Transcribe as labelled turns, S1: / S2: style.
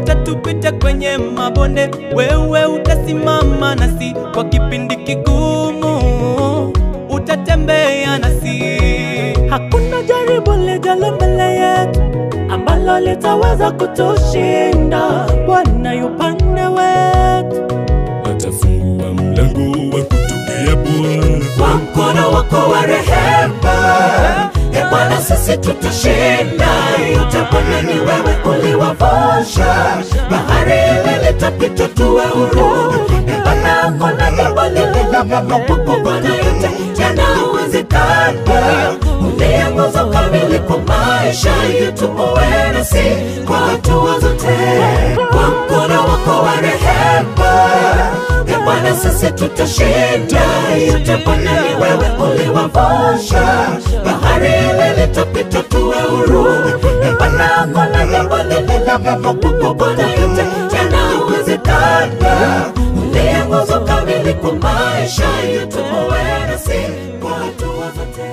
S1: hata tupite kwenye mabonde, wewe utasimama nasi. Kwa kipindi kigumu utatembea nasi. Hakuna jaribu lijalo mbele yetu ambalo litaweza kutushinda. Bwana yu pande wetu,
S2: atafungua mlango wa kutokea Bwana.
S3: Kwa mkono wako wa rehema, Bwana sisi tutashinda yote. Bwana ni wewe uliwavusha bahari ile, litapita tuwe huru. Bwana kuna jambo lililopo, Bwana yote yanawezekana. Nguzo kamili kwa maisha yetu, uwe nasi kwa hatua zote. Kwa mkono wako wa rehema, Bwana sisi tutashinda yote. Bwana ni wewe uliwavusha bahari ile, litapita tuwe huru. Bwana kuna jambo lililopo, Bwana yote yanawezekana. Nguzo kamili kwa maisha yetu, uwe nasi kwa hatua zote.